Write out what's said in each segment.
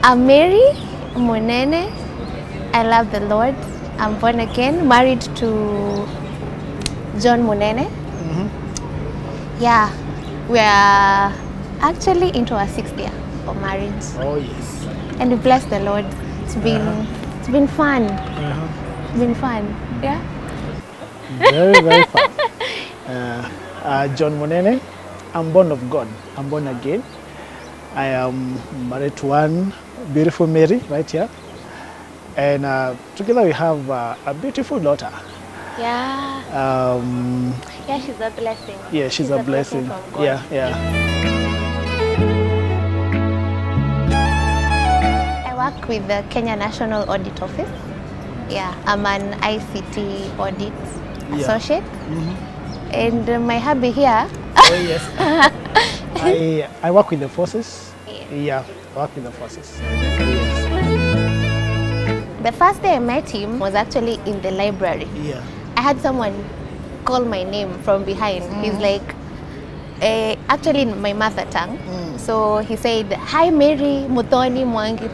I'm Mary Munene. I love the Lord. I'm born again, married to John Munene. Yeah, we are actually into our 6th year of marriage. Oh yes. And we bless the Lord. It's been fun. It's been fun. Yeah. Very, very fun. John Munene. I'm born of God. I'm born again. I am married to one beautiful Mary right here. And together we have a beautiful daughter. Yeah. Yeah, she's a blessing. Yeah, she's a blessing. From God. Yeah. I work with the Kenya National Audit Office. Yeah, I'm an ICT audit associate. And my hubby here. Oh yes. I work with the forces. Yeah, I work with the forces. Yes. The first day I met him was actually in the library. Yeah. I had someone call my name from behind. He's like, actually in my mother tongue. So he said, "Hi Mary Muthoni Mwangi."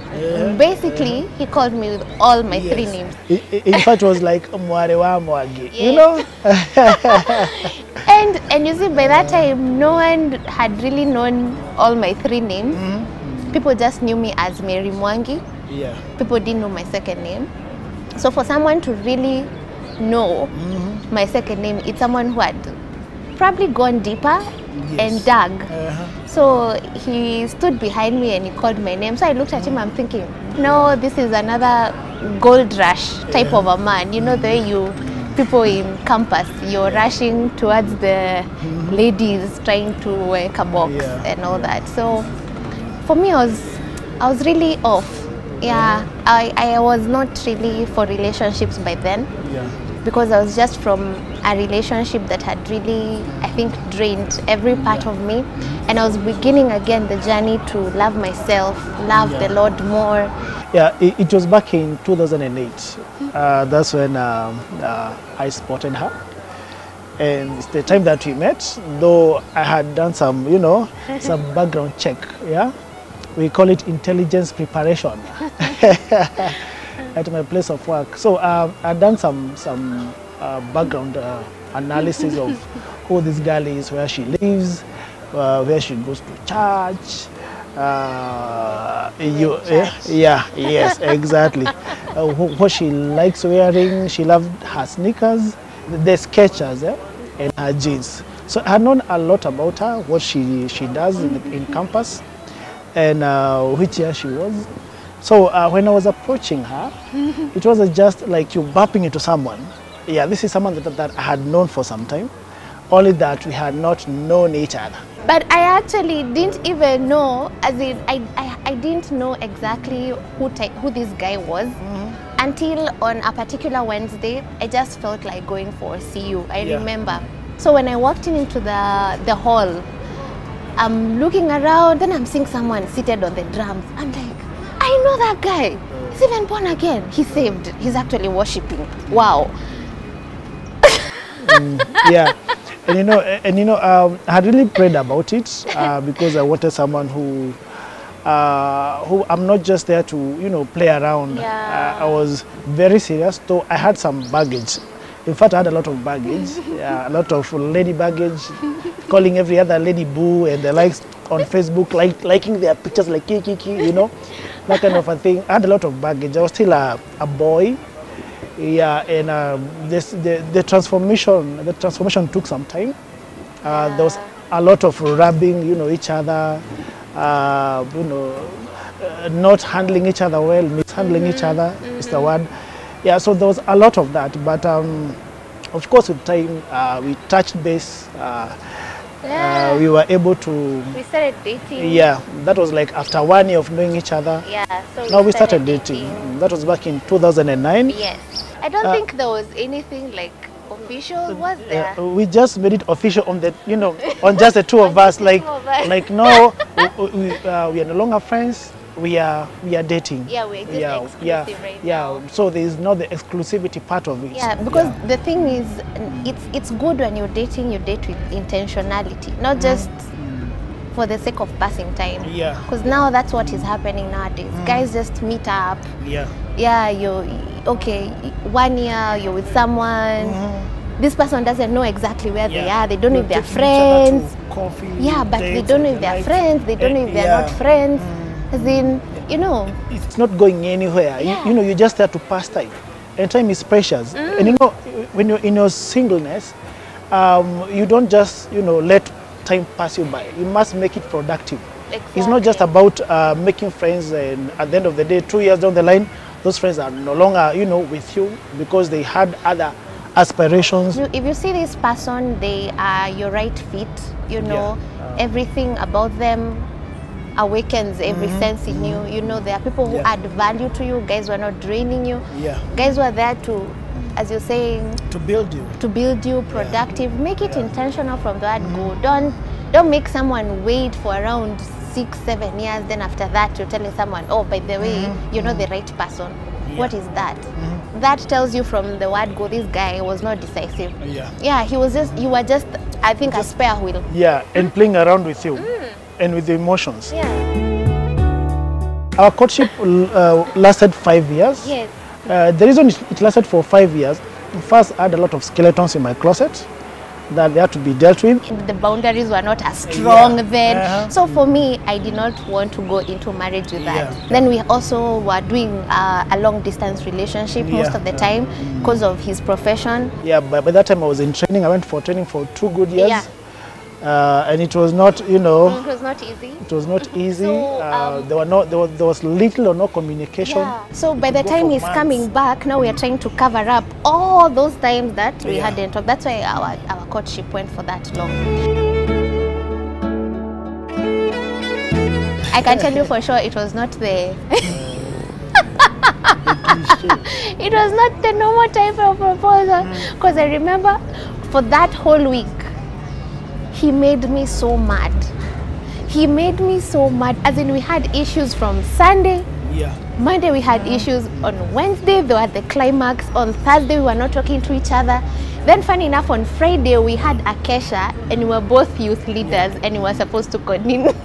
Basically, he called me with all my 3 names. In fact, it was like Mwarewa Mwagi, you know? And you see, by that time, no one had really known all my 3 names. People just knew me as Mary Mwangi. Yeah. People didn't know my second name. So for someone to really know my second name, it's someone who had probably gone deeper and dug. So he stood behind me and he called my name. So I looked at him, I'm thinking, no, this is another gold rush type of a man. You know, the way people in campus, you're rushing towards the ladies trying to work a box and all that. So for me, I was really off. Yeah, I was not really for relationships by then. Because I was just from a relationship that had really, I think, drained every part of me. And I was beginning again the journey to love myself, love the Lord more. Yeah, it was back in 2008. That's when I spotted her. And it's the time that we met, though I had done some, you know, some background check, yeah? We call it intelligence preparation at my place of work. So I've done some background analysis of who this girl is, where she lives, where she goes to church. Yes, exactly. What she likes wearing. She loved her sneakers, the Skechers, and her jeans. So I had known a lot about her, what she does in campus, and which year she was. So when I was approaching her, it wasn't just like you bumping into someone. Yeah, this is someone that I had known for some time, only that we had not known each other. But I actually didn't even know, as in, I didn't know exactly who this guy was until on a particular Wednesday, I just felt like going for a CU, I remember. So when I walked into the hall, I'm looking around, then I'm seeing someone seated on the drums. I'm like, I know that guy. He's even born again. He's saved. He's actually worshiping. Wow. Yeah, and you know, I had really prayed about it because I wanted someone who I'm not just there to, you know, play around. I was very serious, though I had some baggage. In fact, I had a lot of baggage, a lot of lady baggage, calling every other lady boo and the likes on Facebook, liking their pictures like kiki, you know, that kind of a thing. I had a lot of baggage. I was still a boy, and the transformation took some time. There was a lot of rubbing, you know, each other, you know, not handling each other well, mishandling each other is the word. Yeah, so there was a lot of that, but of course with time we touched base. We were able to... We started dating. Yeah, that was like after 1 year of knowing each other. Yeah, so now we started dating. That was back in 2009. Yes. I don't think there was anything like official, was there? We just made it official on the, you know, on just the two of us. Like no, we are no longer friends. We are dating. Yeah, we're just exclusive right now. So there is not the exclusivity part of it. Yeah, because the thing is, it's good when you're dating, you date with intentionality, not just for the sake of passing time. Yeah. Because now that's what is happening nowadays. Guys just meet up. Yeah. Yeah, okay, 1 year you're with someone. This person doesn't know exactly where they are. They don't know if they're friends. Coffee, yeah, but they don't know if they're friends. They don't know if they're not friends. As in, you know. It's not going anywhere. Yeah. You know, you're just there to pass time. And time is precious. And you know, when you're in your singleness, you don't just, you know, let time pass you by. You must make it productive. Exactly. It's not just about making friends, and at the end of the day, 2 years down the line, those friends are no longer, you know, with you because they had other aspirations. If you see this person, they are your right fit, you know, everything about them awakens every sense in you. You know, there are people who add value to you, guys who are not draining you, guys who are there to, as you're saying, to build you, productive. Make it intentional from the word go. Don't make someone wait for around 6, 7 years, then after that you're telling someone, oh, by the way, you're not the right person. What is that? That tells you from the word go, this guy was not decisive. Yeah, you were just, I think, a spare wheel. Yeah, and playing around with you and with the emotions. Our courtship lasted 5 years. Yes. The reason it lasted for 5 years, first I had a lot of skeletons in my closet that they had to be dealt with. The boundaries were not as strong then. So for me, I did not want to go into marriage with that. Then we also were doing a long distance relationship most of the time because of his profession. Yeah, by that time I was in training. I went for training for 2 good years. And it was not, you know, it was not easy. It was not easy. So, there was little or no communication. So by the time he's coming back, now we are trying to cover up all those times that we hadn't talked. That's why our courtship went for that long. I can tell you for sure it was not the it was not the normal type of proposal, because I remember for that whole week he made me so mad. He made me so mad, as in we had issues from Sunday. Monday we had issues. On Wednesday there were the climax. On Thursday we were not talking to each other. Then funny enough, on Friday we had a kesha and we were both youth leaders and we were supposed to coordinate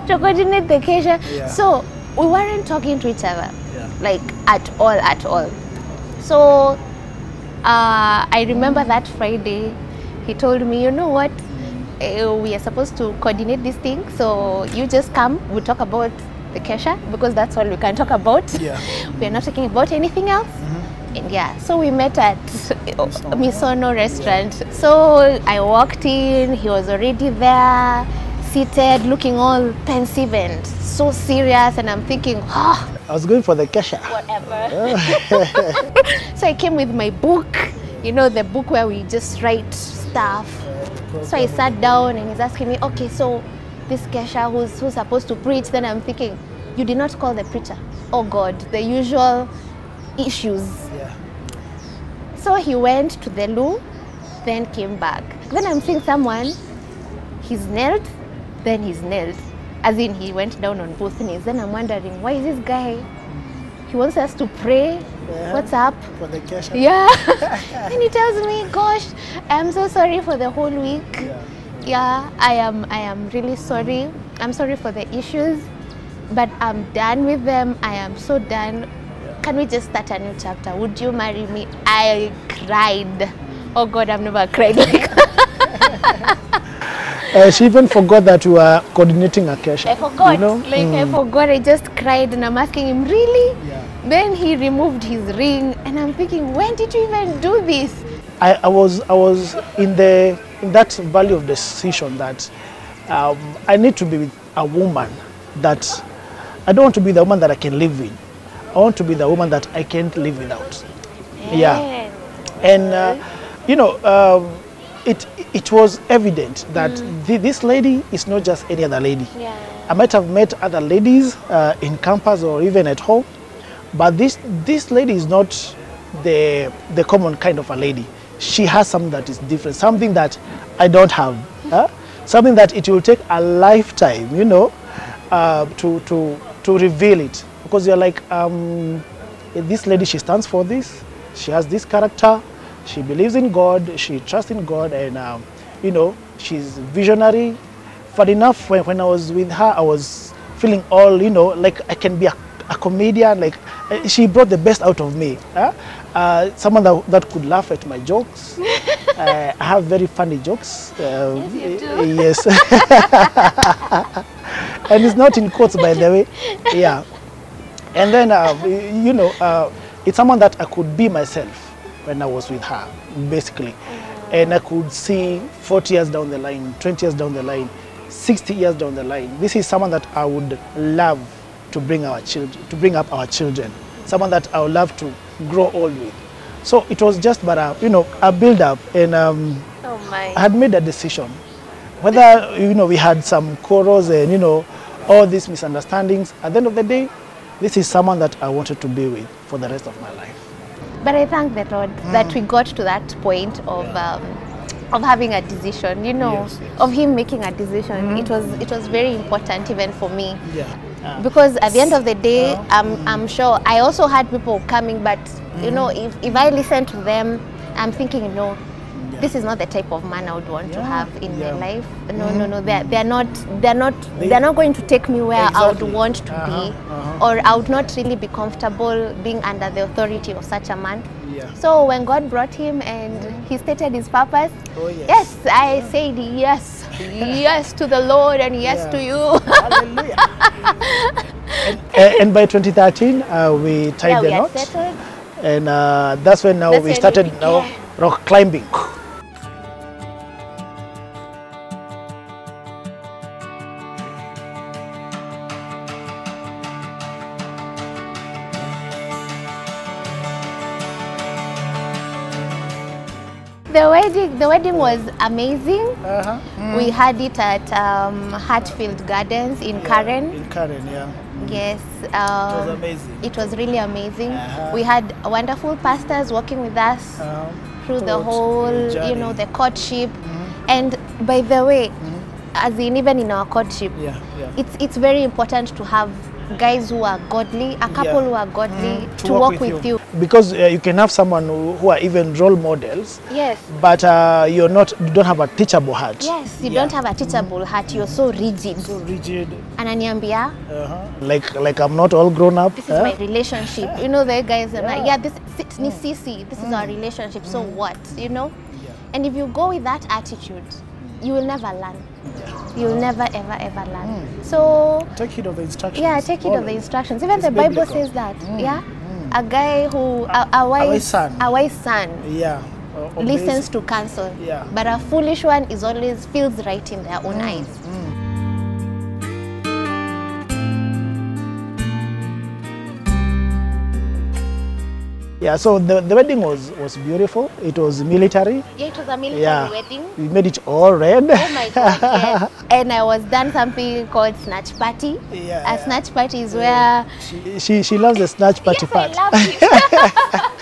to coordinate the kesha. So we weren't talking to each other like at all. So I remember that Friday he told me, you know what, we are supposed to coordinate this thing, so you just come, we'll talk about the kesha, because that's all we can talk about. We are not talking about anything else. And so we met at Misono restaurant. So I walked in, he was already there, seated, looking all pensive and so serious, and I'm thinking, I was going for the kesha. Whatever. So I came with my book, you know, the book where we just write stuff. So I sat down and he's asking me, okay, so this kesha, who's supposed to preach? Then I'm thinking, you did not call the preacher. Oh God, the usual issues. So he went to the loo, then came back. Then I'm seeing someone, he's knelt, then he's knelt. As in, he went down on both knees. Then I'm wondering, why is this guy? He wants us to pray. What's up? For the kesha. And he tells me, gosh, I'm so sorry for the whole week. I am really sorry. I'm sorry for the issues, but I'm done with them. I am so done. Can we just start a new chapter? Would you marry me? I cried. Oh God, I've never cried like that. She even forgot that we were coordinating a kesha. I forgot. You know? I forgot. I just cried and I'm asking him, really? Then he removed his ring and I'm thinking, when did you even do this? I was in that valley of decision that I need to be with a woman that I don't want to be the woman that I can live with. I want to be the woman that I can't live without. And you know, it was evident that this lady is not just any other lady. I might have met other ladies in campus or even at home, but this lady is not the common kind of a lady. She has something that is different, something that I don't have, something that it will take a lifetime, you know, to reveal it. Because you're like, this lady, she stands for this, she has this character, she believes in God, she trusts in God, and you know, She's visionary. Fun enough, when I was with her, I was feeling all, you know, like I can be a comedian. Like she brought the best out of me. Someone that could laugh at my jokes. I have very funny jokes. Yes, you do. Yes. And it's not in quotes, by the way. Yeah. And then, you know, it's someone that I could be myself when I was with her, basically. And I could see 40 years down the line, 20 years down the line, 60 years down the line. This is someone that I would love to bring our children, to bring up our children. Someone that I would love to grow old with. So it was just but a, you know, a build-up, and Oh my. I had made a decision. Whether, you know, we had some quarrels and, you know, all these misunderstandings, at the end of the day, this is someone that I wanted to be with for the rest of my life. But I thank the Lord that we got to that point of having a decision, you know, Yes, yes. of him making a decision. It was very important even for me. Yeah. Because at the end of the day, I'm sure I also had people coming, but you know, if I listen to them, I'm thinking, no, this is not the type of man I would want to have in my life. No, they're not going to take me where I would want to be, or I would not really be comfortable being under the authority of such a man. Yeah. So when God brought him and he stated his purpose, Oh, yes. yes, I said yes, yes to the Lord and yes to you. Hallelujah. and by 2013, we tied the we are knot. settled. And that's when now That's we when started we now began. rock climbing. The wedding was amazing. We had it at Hatfield Gardens in Karen. In Karen, yeah. Yes, It was amazing. it was really amazing. We had wonderful pastors working with us through the throughout whole, the you know, journey. the courtship. And by the way, as in even in our courtship, Yeah, yeah. it's very important to have guys who are godly, a couple who are godly, to walk with you. Because you can have someone who are even role models, Yes. but you don't have a teachable heart. Yes, you don't have a teachable heart. You're so rigid. So rigid. Ananiambia, Like I'm not all grown up. this is my relationship. You know, the guys are like, yeah, this ni sisi. This is our relationship. So what? You know? And if you go with that attitude, you will never learn. You will never ever learn. So Take heed of the instructions. yeah, take heed of the instructions. Even It's the Bible biblical. says that. Yeah, a guy who a wise son Yeah. listens to counsel, Yeah. but a foolish one is always feels right in their own eyes. Yeah, so the wedding was beautiful. It was military. Yeah, it was a military wedding. We made it all red. Oh my God, yes. And I was done something called snatch party. Yeah. A snatch party is where She loves the snatch party part. I love it.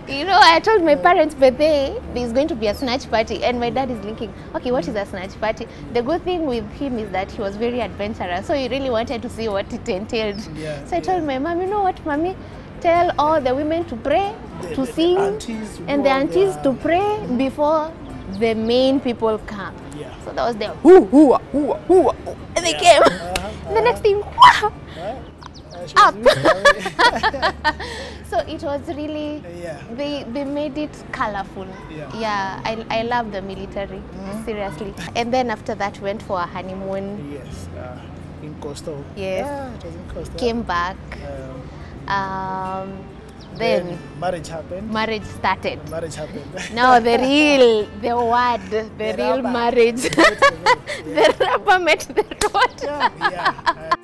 You know, I told my parents, but there's going to be a snatch party, and my dad is thinking, okay, what is a snatch party? The good thing with him is that he was very adventurous, so he really wanted to see what it entailed. Yeah, So I told my mom, you know what, mommy, tell all the women to pray, to sing, aunties to and go the on aunties their- to pray before the main people come. Yeah. So that was the whoo, and they came. The next thing, wah, up. So it was really, they made it colorful. Yeah, I love the military, seriously. And then after that, we went for a honeymoon. Yes, in Coastal. Yes. Yeah, it was in Coastal. Came back. Then marriage happened. marriage started. Marriage happened. Now the real rubber. marriage. The rubber met the road. Yeah.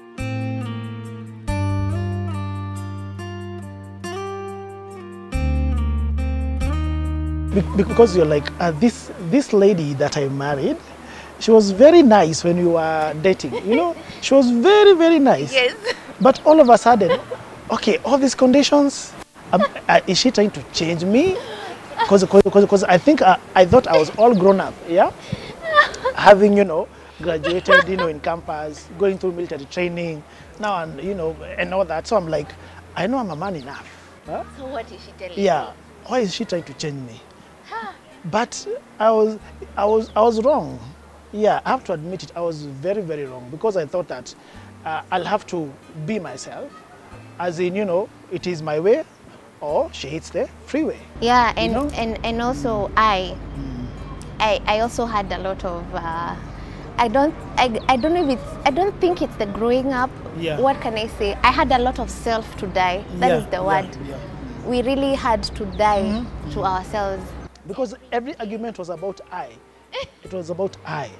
Because you're like, this lady that I married, she was very nice when you were dating, you know? She was very, very nice. Yes. But all of a sudden, okay, all these conditions, is she trying to change me? Because I think I thought I was all grown up, yeah? Having, you know, graduated, you know, in campus, going through military training, now, and, you know, and all that. So I'm like, I know I'm a man enough. Huh? So what is she telling you? Yeah. Why is she trying to change me? But I was wrong. Yeah, I have to admit it. I was very, very wrong because I thought that I'll have to be myself, as in, you know, it is my way or she hits the freeway. Yeah, and also I also had a lot of I don't know if it's, I don't think it's the growing up. Yeah. What can I say? I had a lot of self to die. That is the word. Yeah. We really had to die to ourselves. Because every argument was about I. It was about I.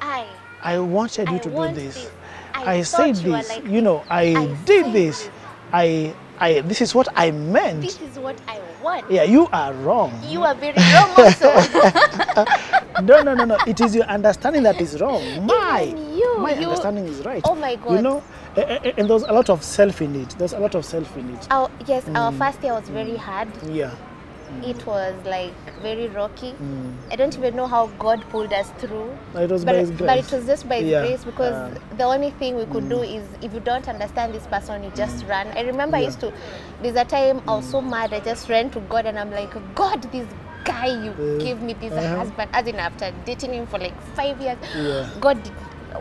I wanted you to do this. I said this. Like, you know, I did this. This is what I meant. This is what I want. Yeah, you are wrong. You are very wrong also. No. It is your understanding that is wrong. My understanding is right. Oh my God. You know, and there's a lot of self in it. There's a lot of self in it. Yes, our first year was very hard. Yeah. It was like very rocky. I don't even know how God pulled us through. It was by His grace. But it was just by His grace, because the only thing we could do is, if you don't understand this person, you just run. I remember I used to, there's a time I was so mad, I just ran to God and I'm like, God, this guy you gave me, this husband, as in after dating him for like 5 years, God,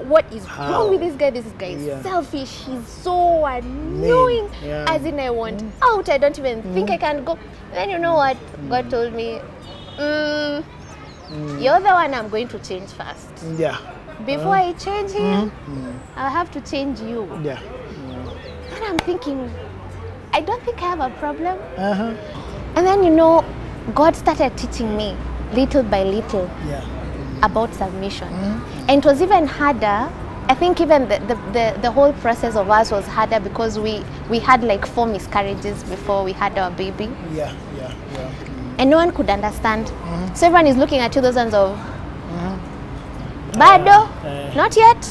what is wrong with this guy? This guy is selfish. He's so annoying. As in, I want out. I don't even think I can go. Then you know what? God told me, you're the one I'm going to change first. Yeah. Before I change him, I'll have to change you. Yeah. And I'm thinking, I don't think I have a problem. And then, you know, God started teaching me little by little about submission. And it was even harder. I think even the whole process of us was harder because we had like 4 miscarriages before we had our baby. Yeah. And no one could understand. So everyone is looking at you, those ones of, Bado? Not yet?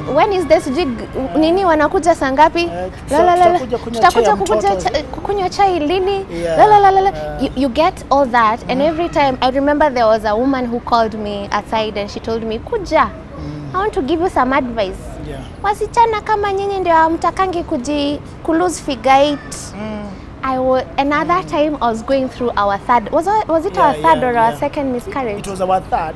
When is this jig? Nini wanakuja sangapi? Tutakuja kukunywa chai lini? You get all that, and every time, I remember there was a woman who called me aside and she told me, Kuja, I want to give you some advice. Wasichana kama nyinyi ndio hamtakangi kulose figure 8. Another time I was going through our third, was it our third or our second miscarriage? It was our third.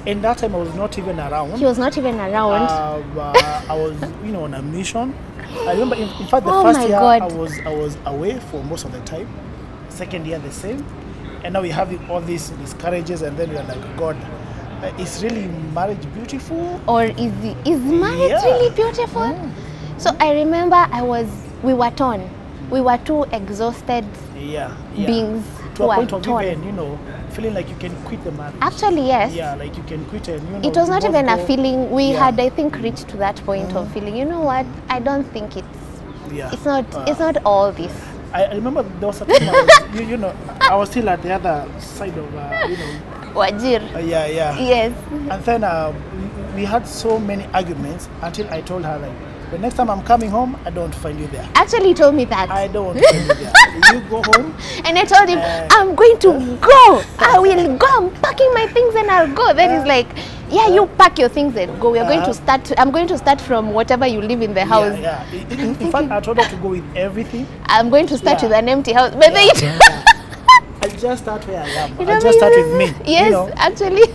And that time I was not even around. He was not even around. I was, you know, on a mission. I remember, in fact, the first year I was away for most of the time. Second year the same. And now we have all these miscarriages, and then we are like, God, is really marriage beautiful? Or is marriage really beautiful? So I remember we were torn. We were two exhausted beings. To a point of even, you know, feeling like you can quit the marriage. Actually, yes. Yeah, like you can quit and, you know. It was not even a feeling. We had, I think, reached to that point of feeling, you know what, I don't think it's not all this. I remember there was a time I was, you know, I was still at the other side of, you know. Wajir. Yes. And then we had so many arguments until I told her, like, the next time I'm coming home, I don't find you there. Actually, he told me that. I don't find you there. You go home. And I told him, I'm going to go. I will go. I'm packing my things and I'll go. Then he's like, yeah, you pack your things and go. We are going to start. I'm going to start from whatever you live in the house. In fact, I told her to go with everything. I'm going to start with an empty house. But I just start where I am. I just start with me. Yes, you know? Actually.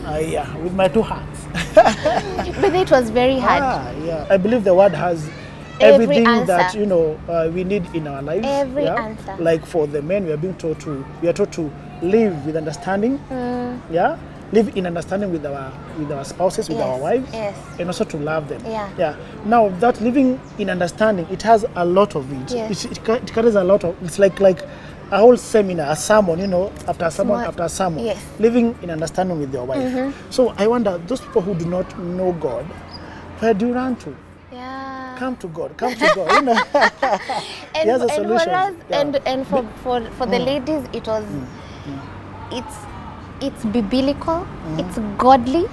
With my 2 hands. But it was very hard. I believe the word has everything that, you know, we need in our lives. Every answer. Like for the men, we are taught to live with understanding. Live in understanding with our spouses, with our wives, and also to love them. Now that living in understanding, it has a lot of it. It carries a lot of. It's like a whole seminar, a sermon, you know, after a sermon, after a sermon. Living in understanding with your wife. So I wonder, those people who do not know God, where do you run to? Come to God. Come to God. You know? And, has a solution. And for the ladies, it was it's biblical, it's godly,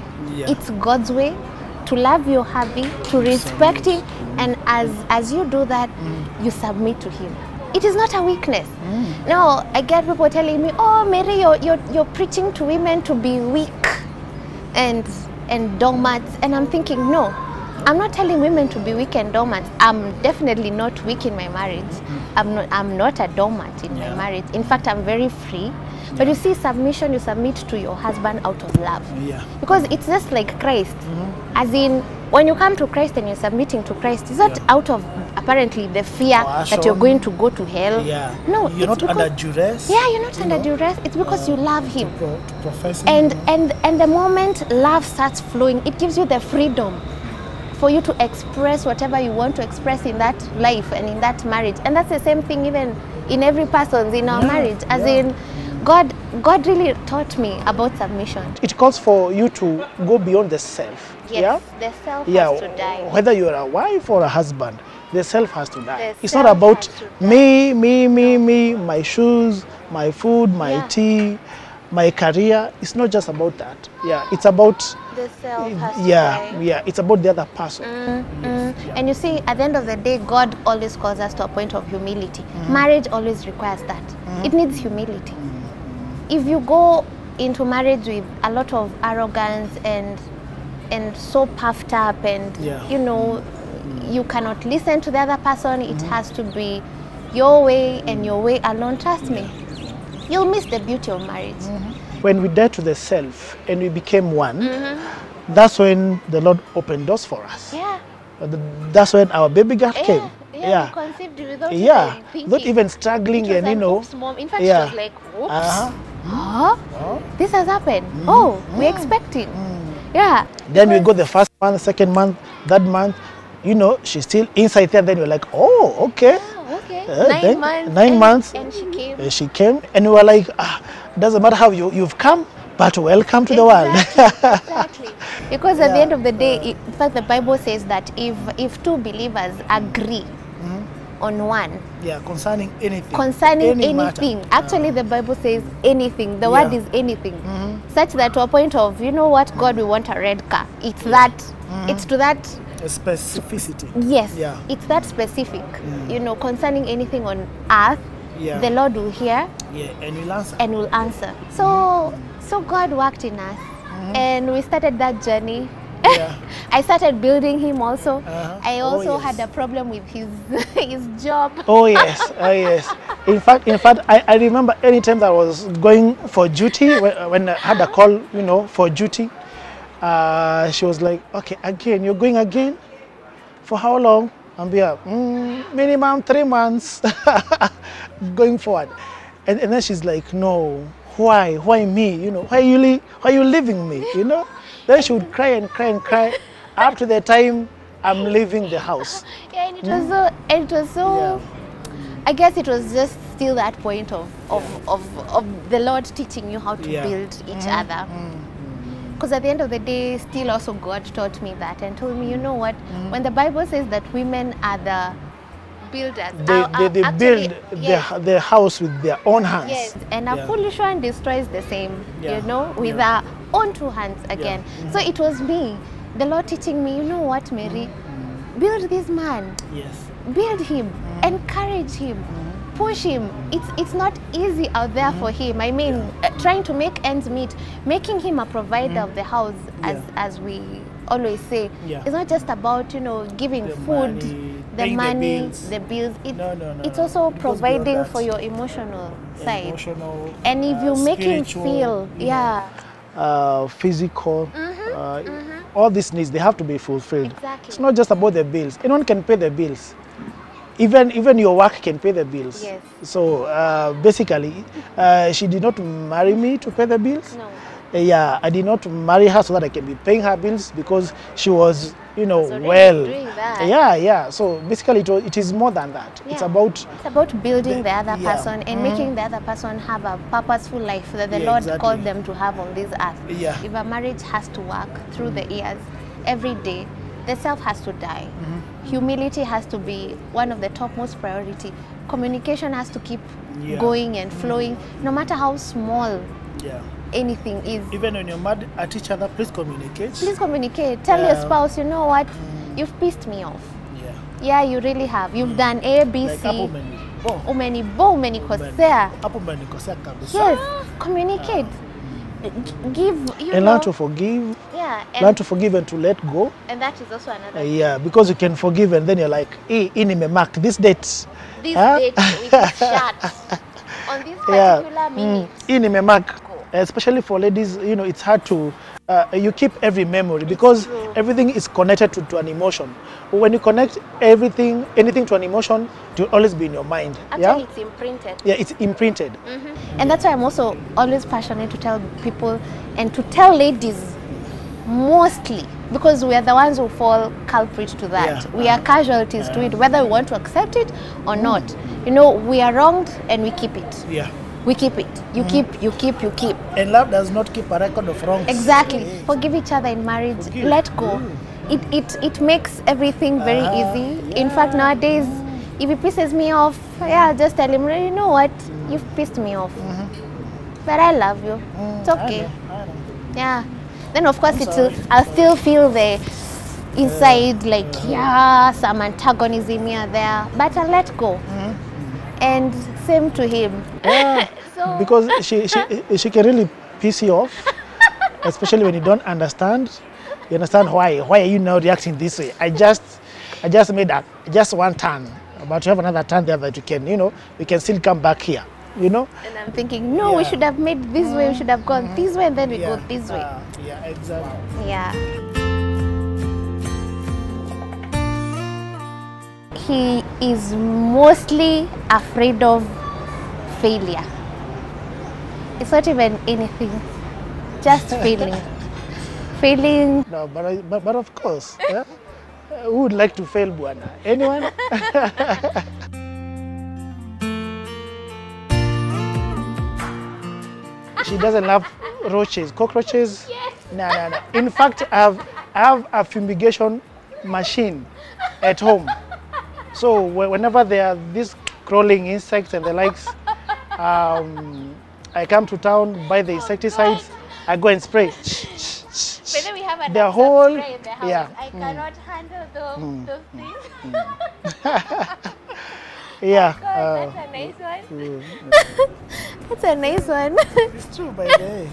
it's God's way to love your hubby, to respect him, and as you do that, you submit to him. It is not a weakness. No, I get people telling me, "Oh, Mary, you're preaching to women to be weak and doormats," and I'm thinking, no. I'm not telling women to be weak and doormats. I'm definitely not weak in my marriage. I'm not a doormat in my marriage. In fact, I'm very free. But you see, submission, you submit to your husband out of love. Yeah. Because it's just like Christ. As in, when you come to Christ and you're submitting to Christ, it's not out of apparently the fear that you're going to go to hell. Yeah. No, you're not under duress. Yeah, you're not under duress. It's because you love him. To profess and him. and the moment love starts flowing, it gives you the freedom for you to express whatever you want to express in that life and in that marriage. And that's the same thing even in every person in our marriage. As in, God really taught me about submission. It calls for you to go beyond the self. Yes, the self has to die. Whether you're a wife or a husband, the self has to die. It's not about me, my shoes, my food, my tea, my career. It's not just about that. Yeah, it's about the self has to die. Yeah, it's about the other person. And you see, at the end of the day, God always calls us to a point of humility. Marriage always requires that. It needs humility. If you go into marriage with a lot of arrogance and so puffed up and you know, you cannot listen to the other person, it has to be your way and your way alone, trust me, you'll miss the beauty of marriage. When we died to the self and we became one, that's when the Lord opened doors for us. Yeah. That's when our baby girl came. Yeah, we conceived without even thinking. Not even struggling, and you know. Mom. In fact, she was like, oops, this has happened. Oh, we're expecting. Yeah. Then we go the first month, second month, third month, you know, she's still inside there. Then you're like, oh, okay. Yeah, okay. 9 months. And she came. She came, and we were like, doesn't matter how you've come, but welcome to the world. Exactly. Because at the end of the day, in fact, the Bible says that if two believers agree on one, concerning anything, actually the Bible says anything. The word is anything, such that to a point of, you know what, God, we want a red car. It's that. It's to that specificity. Yes. It's that specific. You know, concerning anything on earth, the Lord will hear. And will answer. So God worked in us, and we started that journey. I started building him also. I also had a problem with his job. Oh yes. In fact, I remember any time that I was going for duty, when I had a call, you know, for duty, she was like, okay, again, you're going again? For how long? I'm here, minimum 3 months going forward. And then she's like, no, why me? You know, why are you leaving me? You know? Then she would cry and cry and cry up to the time I'm leaving the house. And it was so I guess it was just still that point of the Lord teaching you how to build each other. Because at the end of the day, still also God taught me that and told me, you know what, when the Bible says that women are the builders, they build their house with their own hands. Yes, and a foolish one destroys the same, you know, with our own two hands again. So it was me, the Lord teaching me, you know what, Mary, build this man. Build him, encourage him, push him. It's not easy out there for him. I mean, trying to make ends meet, making him a provider of the house, as we always say. It's not just about, you know, giving the food, money, the bills. It's also providing for your emotional side. And if you make him feel, physical, all these needs, they have to be fulfilled. It's not just about the bills. Anyone can pay the bills. Even your work can pay the bills. So basically, she did not marry me to pay the bills. No. I did not marry her so that I can be paying her bills, because she was, you know, doing that. So basically, it is more than that. It's about building the other person and making the other person have a purposeful life that the Lord called them to have on this earth. If a marriage has to work through the years, every day, the self has to die. Humility has to be one of the topmost priority. Communication has to keep going and flowing, no matter how small anything is. Even when you're mad at each other, please communicate. Please communicate. Tell your spouse, you know what, you've pissed me off. Yeah, you really have. You've done A, B, C. Yes, communicate. Learn to forgive. Learn to forgive and to let go. And that is also another because you can forgive and then you're like, hey, mark this date. This date we keep shut. On this particular minute. In Imemak, especially for ladies, you know, it's hard to, you keep every memory because everything is connected to an emotion. When you connect anything to an emotion, it will always be in your mind. Actually, it's imprinted. Yeah, it's imprinted. And that's why I'm also always passionate to tell people and to tell ladies mostly, because we are the ones who fall culprit to that. We are casualties to it, whether we want to accept it or not. You know, we are wronged and we keep it. We keep it. You keep, you keep, you keep. And love does not keep a record of wrongs. Exactly. Forgive each other in marriage. Let go. It makes everything very easy. In fact, nowadays, if he pisses me off, I'll just tell him, you know what, you've pissed me off. But I love you. It's okay. Yeah. Then of course I'll still feel the inside like some antagonism here there, but I'll let go. And same to him. So because she can really piss you off, especially when you don't understand. You understand why are you now reacting this way? I just made just one turn, but you have another turn there that you can, you know, we can still come back here, you know. And I'm thinking, no, we should have made this way, we should have gone this way, and then we go this way. Yeah, exactly. Yeah. He is mostly afraid of failure. It's not even anything, just failing. Failing. No, but of course, who would like to fail, Buana? Anyone? She doesn't love roaches, cockroaches. Yes. No. In fact, I have a fumigation machine at home. So whenever there are these crawling insects and the likes, I come to town, buy the insecticides, I go and spray. But then we have a the whole spray in the house. I cannot handle those things. Yeah. God, that's a nice one. That's a nice one. It's true, by the way.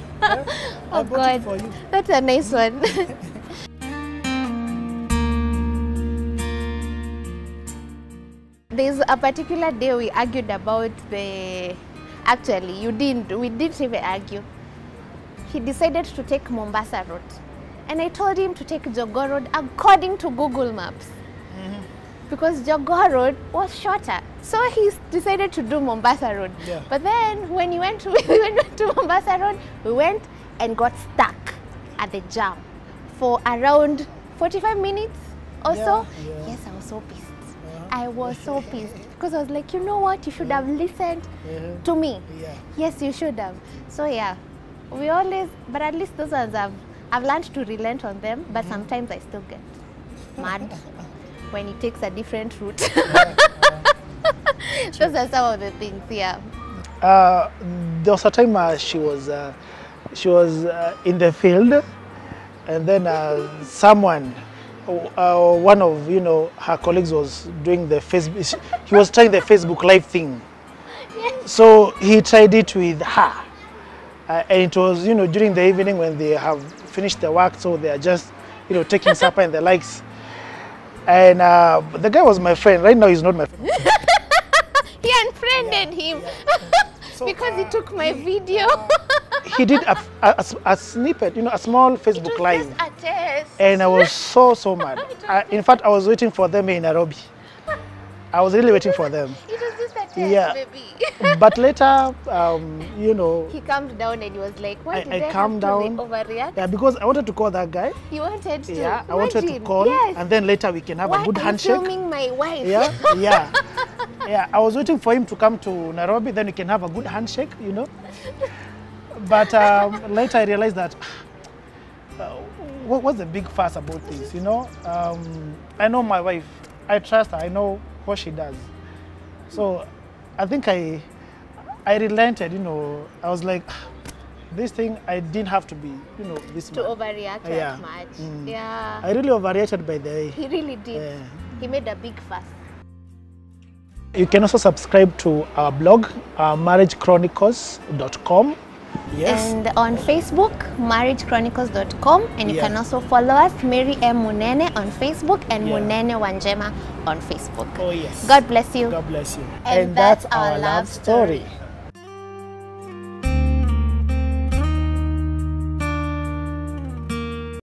Oh God, for you. That's a nice one. There's a particular day we argued about the. Actually, we didn't even argue. He decided to take Mombasa Road, and I told him to take Jogoo Road according to Google Maps. Because Jogoo Road was shorter. So he decided to do Mombasa Road. But then when we went to Mombasa Road, we went and got stuck at the jam for around 45 minutes or so. Yes, I was so pissed. I was so pissed because I was like, you know what, you should have listened to me. Yes, you should have. So yeah, we always, but at least those ones I've learned to relent on them, but sometimes I still get mad when it takes a different route. Those are some of the things, yeah. There was a time she was in the field, and then someone, one of her colleagues was doing the Facebook. He was trying the Facebook Live thing. Yes. So he tried it with her, and it was during the evening when they have finished their work, so they are just taking supper and the likes. And the guy was my friend. Right now, he's not my friend. He unfriended him so, because he took my video. He did a snippet, a small Facebook Live. Just a test. And I was so mad. In fact, I was waiting for them in Nairobi. I was really waiting for them. It was just a test, baby. But later, he calmed down and he was like, why did I calmed down. Overreact? Yeah, because I wanted to call that guy. You wanted to? Yeah, I wanted to call. Yes. And then later we can have a good handshake. Why are you filming my wife? Yeah. Yeah, I was waiting for him to come to Nairobi, then we can have a good handshake, But later I realized that what's the big fuss about this, I know my wife, I trust her, I know what she does. So I think I relented, I was like, this thing, I didn't have to be, this to overreact that much. Yeah. I really overreacted, by the way. He really did. He made a big fuss. You can also subscribe to our blog, marriagechronicles.com. Yes. And on Facebook, marriagechronicles.com, and you can also follow us, Mary M. Munene on Facebook and Munene Wanjema on Facebook. Oh yes. God bless you. God bless you. And that's our love story.